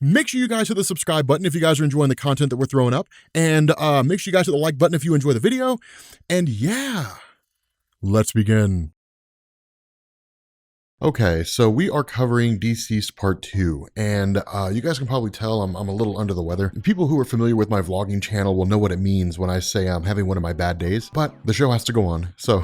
Make sure you guys hit the subscribe button if you guys are enjoying the content that we're throwing up. And make sure you guys hit the like button if you enjoy the video. And yeah, let's begin. Okay, so we are covering DCeased Part 2, and you guys can probably tell I'm a little under the weather. People who are familiar with my vlogging channel will know what it means when I say I'm having one of my bad days, but the show has to go on, so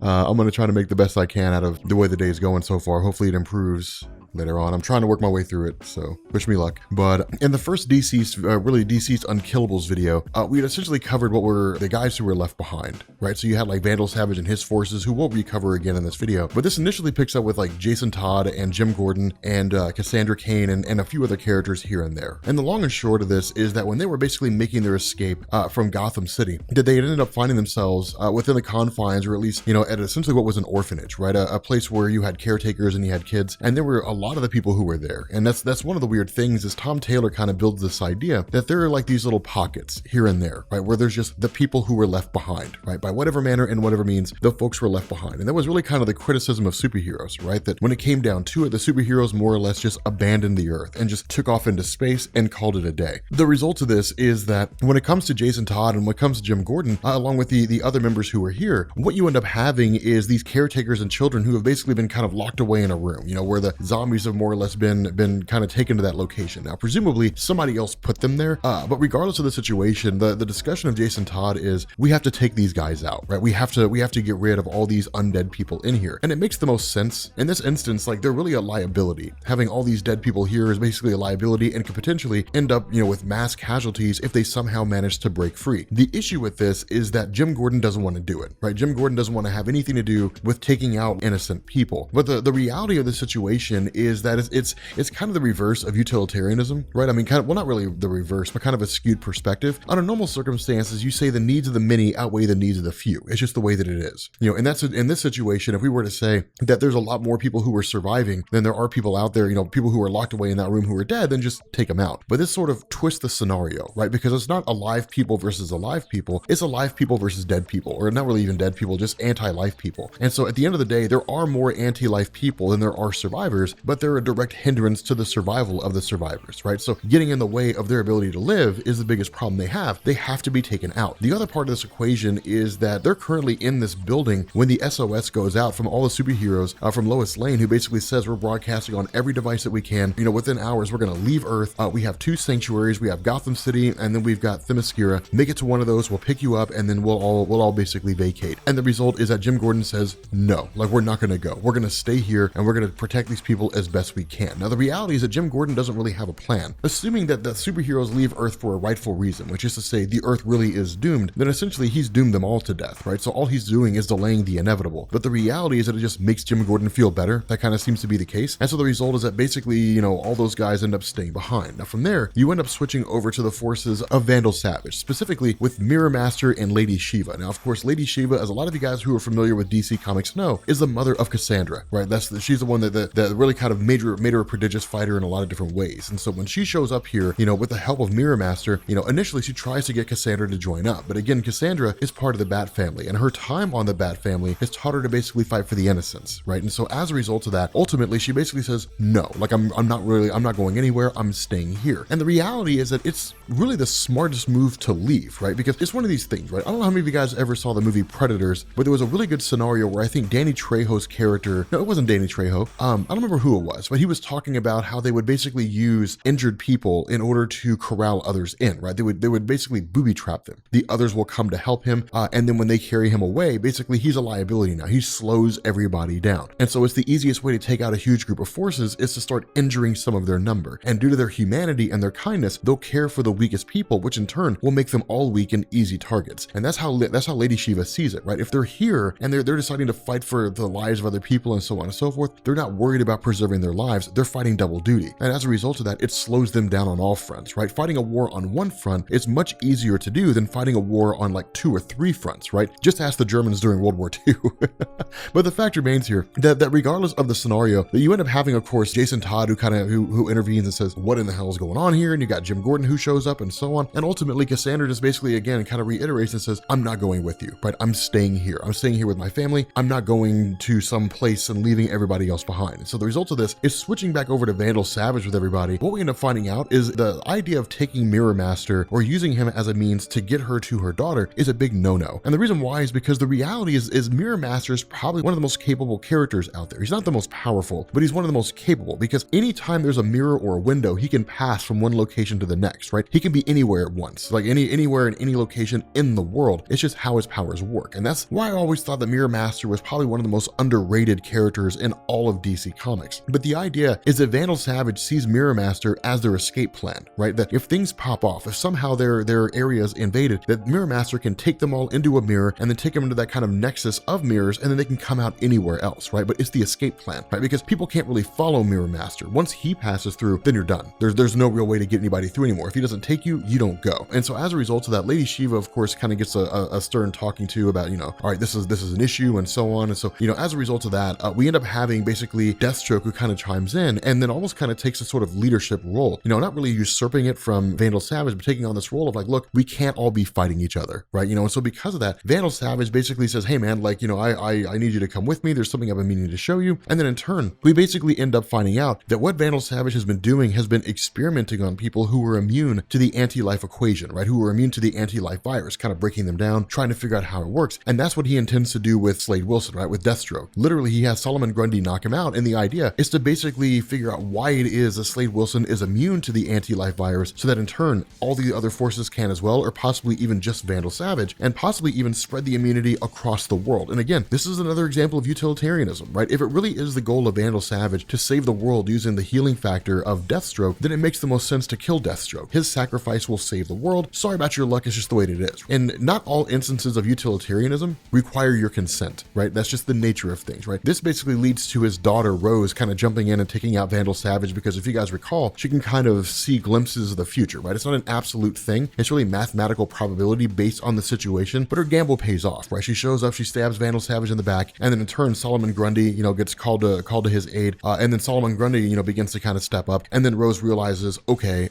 I'm going to try to make the best I can out of the way the day is going so far. Hopefully it improves later on. I'm trying to work my way through it, so wish me luck. But in the first DCeased Unkillables video, we had essentially covered what were the guys who were left behind, right? So you had like Vandal Savage and his forces, who we'll recover again in this video. But this initially picks up with like Jason Todd and Jim Gordon and Cassandra Cain and a few other characters here and there. And the long and short of this is that when they were basically making their escape from Gotham City, that they ended up finding themselves within the confines, or at least, you know, at essentially what was an orphanage, right? A place where you had caretakers and you had kids, and there were a lot of the people who were there. And that's one of the weird things is Tom Taylor kind of builds this idea that there are like these little pockets here and there, right? Where there's just the people who were left behind, right? By whatever manner and whatever means, the folks were left behind. And that was really kind of the criticism of superheroes, right? That when it came down to it, the superheroes more or less just abandoned the earth and just took off into space and called it a day. The result of this is that when it comes to Jason Todd and when it comes to Jim Gordon, along with the other members who were here, what you end up having is these caretakers and children who have basically been kind of locked away in a room, you know, where the zombies have more or less been kind of taken to that location. Now, presumably somebody else put them there, but regardless of the situation, the discussion of Jason Todd is we have to take these guys out, right? We have to get rid of all these undead people in here. And it makes the most sense. In this instance, like they're really a liability. Having all these dead people here is basically a liability and could potentially end up, you know, with mass casualties if they somehow manage to break free. The issue with this is that Jim Gordon doesn't want to do it, right? Jim Gordon doesn't want to have anything to do with taking out innocent people. But the reality of the situation is that it's kind of the reverse of utilitarianism, right? I mean, kind of, well, not really the reverse, but kind of a skewed perspective. Under normal circumstances, you say the needs of the many outweigh the needs of the few. It's just the way that it is, you know. And that's in this situation. If we were to say that there's a lot more people who are surviving than there are people out there, you know, people who are locked away in that room who are dead, then just take them out. But this sort of twists the scenario, right? Because it's not alive people versus alive people. It's alive people versus dead people, or not really even dead people, just anti-life people. And so at the end of the day, there are more anti-life people than there are survivors, but they're a direct hindrance to the survival of the survivors, right? So getting in the way of their ability to live is the biggest problem they have. They have to be taken out. The other part of this equation is that they're currently in this building when the SOS goes out from all the superheroes, from Lois Lane, who basically says we're broadcasting on every device that we can. You know, within hours, we're going to leave Earth. We have 2 sanctuaries. We have Gotham City, and then we've got Themyscira. Make it to one of those. We'll pick you up, and then we'll all basically vacate. And the result is that Jim Gordon says, no, like we're not going to go. We're going to stay here, and we're going to protect these people as best we can. Now, the reality is that Jim Gordon doesn't really have a plan. Assuming that the superheroes leave Earth for a rightful reason, which is to say the Earth really is doomed, then essentially he's doomed them all to death, right? So all he's doing is delaying the inevitable. But the reality is that it just makes Jim Gordon feel better. That kind of seems to be the case. And so the result is that basically, you know, all those guys end up staying behind. Now from there, you end up switching over to the forces of Vandal Savage, specifically with Mirror Master and Lady Shiva. Now, of course, Lady Shiva, as a lot of you guys who are familiar with DC Comics know, is the mother of Cassandra, right? She's the one that really kind of made her a prodigious fighter in a lot of different ways. And so when she shows up here, you know, with the help of Mirror Master, you know, initially she tries to get Cassandra to join up. But again, Cassandra is part of the Bat family, and her time on the Bat family has taught her to basically fight for the innocents, right? And so as a result of that, ultimately she basically says, no, like I'm not going anywhere, I'm staying here. And the reality is that it's really the smartest move to leave, right? Because it's one of these things, right? I don't know how many of you guys ever saw the movie Predators, but there was a really good scenario where I think Danny Trejo's character, no, it wasn't Danny Trejo, I don't remember who it was, but he was talking about how they would basically use injured people in order to corral others in, right? They would basically booby trap them. The others will come to help him, and then when they carry him away, basically he's a liability now. He slows everybody down. And so it's the easiest way to take out a huge group of forces is to start injuring some of their number. And due to their humanity and their kindness, they'll care for the weakest people, which in turn will make them all weak and easy targets. And that's how Lady Shiva sees it, right? If they're here and they're deciding to fight for the lives of other people and so on and so forth, they're not worried about preserving their lives. They're fighting double duty. And as a result of that, it slows them down on all fronts, right? Fighting a war on one front is much easier to do than fighting a war on like 2 or 3 fronts, right? Just ask the Germans during World War II. But the fact remains here here that regardless of the scenario, that you end up having, of course, Jason Todd who intervenes and says, what in the hell is going on here? And you got Jim Gordon who shows up and so on. And ultimately Cassandra just basically again kind of reiterates and says, I'm not going with you, right? I'm staying here. I'm staying here with my family. I'm not going to some place and leaving everybody else behind. And so the result of this is switching back over to Vandal Savage with everybody. What we end up finding out is the idea of taking Mirror Master or using him as a means to get her to her daughter is a big no-no. And the reason why is because the reality is Mirror Master is probably one of the most capable characters out there. He's not the most powerful, but he's one of the most capable, because anytime there's a mirror or a window, he can pass from one location to the next, right? He can be anywhere at once, like anywhere in any location in the world. It's just how his powers work. And that's why I always thought that Mirror Master was probably one of the most underrated characters in all of DC Comics. But the idea is that Vandal Savage sees Mirror Master as their escape plan, right? That if things pop off, if somehow their area is invaded, that Mirror Master can take them all into a mirror and then take them into that kind of nexus of mirrors, and then they can come out anywhere else, right? But it's the escape plan, right? Because people can't really follow Mirror Master. Once he passes through, then you're done. There's no real way to get anybody through anymore. If he doesn't take you, you don't go. And so as a result of that, Lady Shiva, of course, kind of gets a stern talking to about, all right, this is an issue and so on. And so, as a result of that, we end up having basically Deathstroke who kind of chimes in and then almost kind of takes a sort of leadership role, not really usurping it from Vandal Savage, but taking on this role of like, look, we can't all be fighting each other, right? And so because of that, Vandal Savage basically says, hey man, like, I need you to come with me. There's something I've been meaning to show you. And then in turn, we basically end up finding out that what Vandal Savage has been doing has been experimenting on people who were immune to the anti-life equation, right? Who were immune to the anti-life virus, kind of breaking them down, trying to figure out how it works. And that's what he intends to do with Slade Wilson, right? With Deathstroke. Literally, he has Solomon Grundy knock him out. And the idea is to basically figure out why it is that Slade Wilson is immune to the anti-life virus, so that in turn, all the other forces can as well, or possibly even just Vandal Savage, and possibly even spread the immunity across the world. And again, this is another example of utilitarianism, right? If it really is the goal of Vandal Savage to save the world using the healing factor of Deathstroke, then it makes the most sense to kill Deathstroke. His sacrifice will save the world. Sorry about your luck, it's just the way it is. And not all instances of utilitarianism require your consent, right? That's just the nature of things, right? This basically leads to his daughter Rose kind of jumping in and taking out Vandal Savage, because if you guys recall, she can kind of see glimpses of the future, right? It's not an absolute thing. It's really mathematical probability based on the situation, but her gamble pays off, right? She shows up, she stabs Vandal Savage in the back, and then in turn, Solomon Grundy, gets called to his aid, and then Solomon Grundy, begins to kind of step up, and then Rose realizes, okay,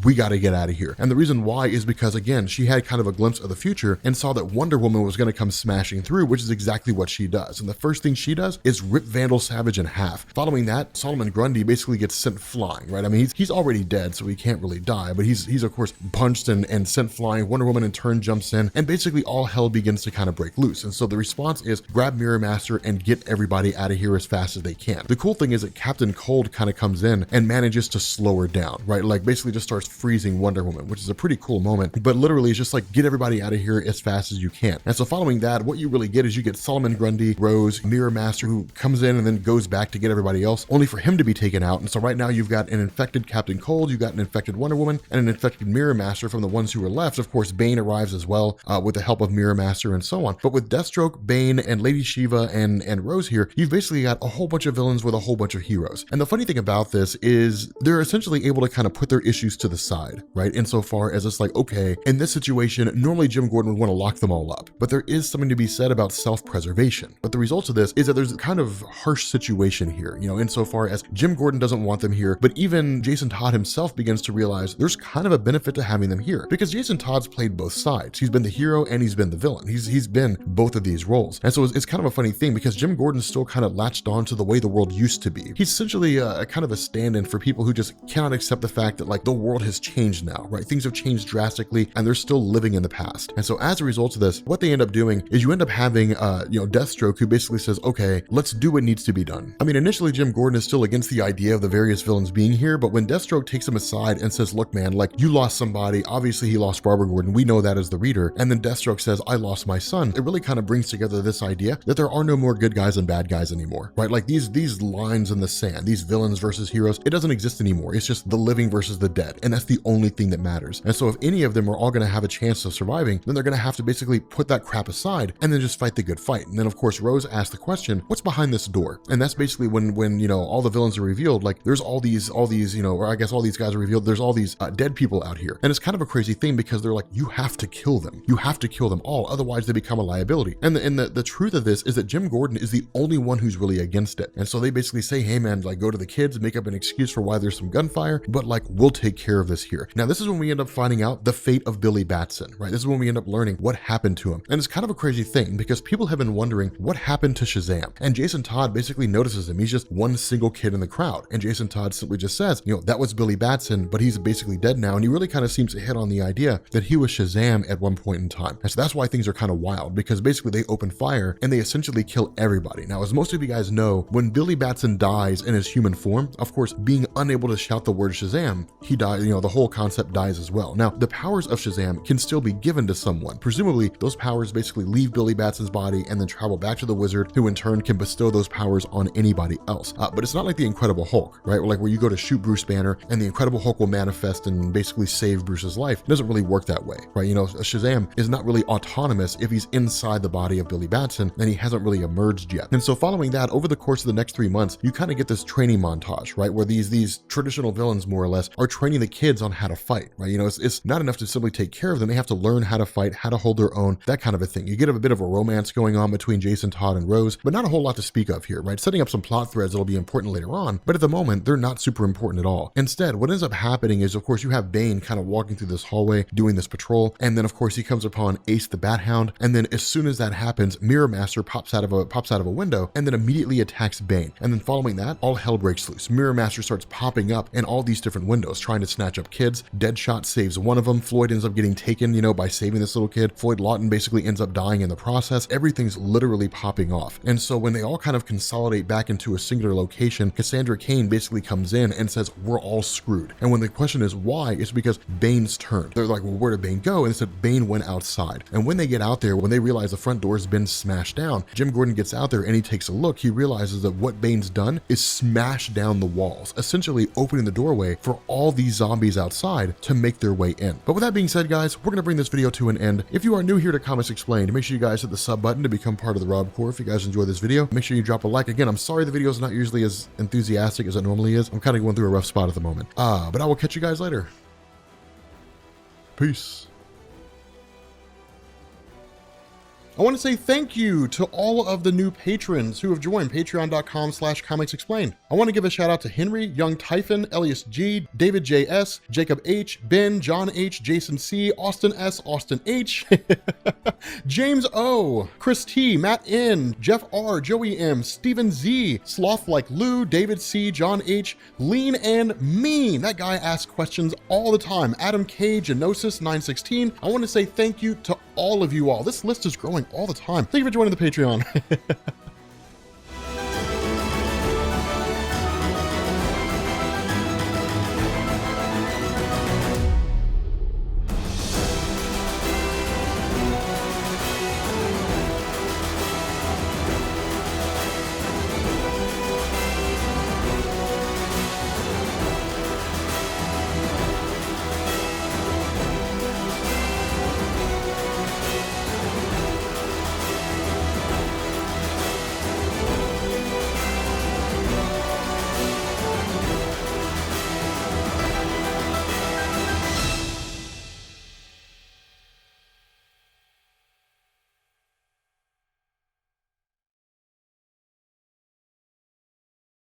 we got to get out of here. And the reason why is because, again, she had kind of a glimpse of the future and saw that Wonder Woman was going to come smashing through, which is exactly what she does. And the first thing she does is rip Vandal Savage in half. Following that, Solomon Grundy basically gets sent flying, right? I mean, he's already dead, so he can't really die, but he's of course punched and sent flying. Wonder Woman in turn jumps in, and basically all hell begins to kind of break loose. And so the response is grab Mirror Master and get everybody out of here as fast as they can. The cool thing is that Captain Cold kind of comes in and manages to slow her down, right? Like basically just starts freezing Wonder Woman, which is a pretty cool moment, but literally it's just like, get everybody out of here as fast as you can. And so following that, what you really get is you get Solomon Grundy, Rose, Mirror Master, who comes in and then goes back to get everybody else, only for him to be taken out. And so right now you've got an infected Captain Cold, you've got an infected Wonder Woman, and an infected Mirror Master from the ones who are left. Of course, Bane arrives as well, with the help of Mirror Master and so on. But with Deathstroke, Bane, and Lady Shiva and Rose here, you've basically got a whole bunch of villains with a whole bunch of heroes. And the funny thing about this is they're essentially able to kind of put their issues to the side, right? Insofar as it's like, okay, in this situation, normally Jim Gordon would want to lock them all up, but there is something to be said about self-preservation. But the result of this is that there's a kind of harsh situation here, insofar as Jim Gordon doesn't want them here, but even Jason Todd himself begins to realize there's kind of a benefit to having them here, because Jason Todd's played both sides. He's been the hero and he's been the villain. He's been both of these roles. And so it's kind of a funny thing, because Jim Gordon's still kind of latched on to the way the world used to be. He's essentially a kind of a stand-in for people who just cannot accept the fact that like the world has changed now, right? Things have changed drastically and they're still living in the past. And so as a result of this, what they end up doing is you end up having, Deathstroke, who basically says, okay, let's do what needs to be done. I mean, initially Jim Gordon is still against the idea of the various villains being here, but when Deathstroke takes him aside and says, look man, like you lost somebody, obviously he lost Barbara Gordon, we know that as the reader, and then Deathstroke says, I lost my son, it really kind of brings together this idea that there are no more good guys and bad guys anymore, right? Like these lines in the sand, these villains versus heroes, it doesn't exist anymore. It's just the living versus the dead, and that's the only thing that matters. And so if any of them are all going to have a chance of surviving, then they're going to have to basically put that crap aside and then just fight the good fight. And then of course Rose asks the question, what's behind this door? And that's basically when all the villains are revealed, like there's all these or I guess all these guys are revealed, there's all these dead people out here. And it's kind of a crazy thing, because they're like, you have to kill them. You have to kill them all, otherwise they become a liability. And the truth of this is that Jim Gordon is the only one who's really against it. And so they basically say, hey man, like go to the kids, make up an excuse for why there's some gunfire, but like we'll take care of this here. Now this is when we end up finding out the fate of Billy Batson, right? This is when we end up learning what happened to him. And it's kind of a crazy thing because people have been wondering what happened to Shazam. And Jason Todd basically notices him. He's just one single kid in the crowd. And Jason Todd simply just says, you know, that was Billy Batson, but he's basically dead now. And he really kind of seems to hit on the idea that he was Shazam at one point in time. And so that's why things are kind of wild, because basically they open fire and they essentially kill everybody. Now, as most of you guys know, when Billy Batson dies in his human form, of course, being unable to shout the word Shazam, he dies, you know, the whole concept dies as well. Now, the powers of Shazam can still be given to someone. Presumably, those powers basically leave Billy Batson's body and then travel back to the wizard, who in turn can bestow those powers on anybody else. But it's not like the Incredible Hulk, right? Like where you go to shoot Bruce Banner and the Incredible Hulk will manifest and basically save Bruce's life. It doesn't really work that way, right? You know, Shazam is not really autonomous if he's inside the body of Billy Batson and he hasn't really emerged yet. And so following that, over the course of the next 3 months, you kind of get this training montage, right? Where these traditional villains more or less are training the kids on how to fight, right? You know, it's not enough to simply take care of them. They have to learn how to fight, how to hold their own, that kind of a thing. You get a bit of a romance going on between Jason Todd and Rose, but not a whole lot to speak of here, right? Setting up some plot threads that'll be important later on, but at the moment, they're not super important at all. Instead, what ends up happening is, of course, you have Bane kind of walking through this hallway, doing this patrol, and then, of course, he comes upon Ace the Bat Hound, and then as soon as that happens, Mirror Master pops out of a window, and then immediately attacks Bane. And then following that, all hell breaks loose. Mirror Master starts popping up in all these different windows, trying to snatch up kids. Deadshot saves one of them. Floyd ends up getting taken, you know, by saving this little kid. Floyd Lawton basically ends up dying in the process. Everything's literally popping off. And so when they all kind of consolidate back into a singular location, Cassandra Cain basically comes in and says, we're all screwed. And when the question is why, it's because Bane's turned. They're like, well, where did Bane go? And they said Bane went outside. And when they get out there, when they realize the front door has been smashed down, Jim Gordon gets out there and he takes a look. He realizes that what Bane's done is smash down the walls, essentially opening the doorway for all these zombies outside to make their way in. But with that being said, guys, we're going to bring this video to an end. If you are new here to Comics Explained, make sure you guys hit the sub button to become part of the Rob Corps. If you guys enjoy this video, make sure you drop a like. Again, I'm sorry the video is not usually as enthusiastic as it normally is. I'm kind of going through a rough spot at the moment. But I will catch you guys later. Peace. I want to say thank you to all of the new patrons who have joined patreon.com/comicsexplained. I want to give a shout out to Henry, Young Typhon, Elias G, David J.S., Jacob H, Ben, John H, Jason C, Austin S, Austin H, James O, Chris T, Matt N, Jeff R, Joey M, Steven Z, Sloth Like Lou, David C, John H, Lean and Mean. That guy asks questions all the time. Adam K, Genosis 916. I want to say thank you to all of you all. This list is growing all the time. Thank you for joining the Patreon.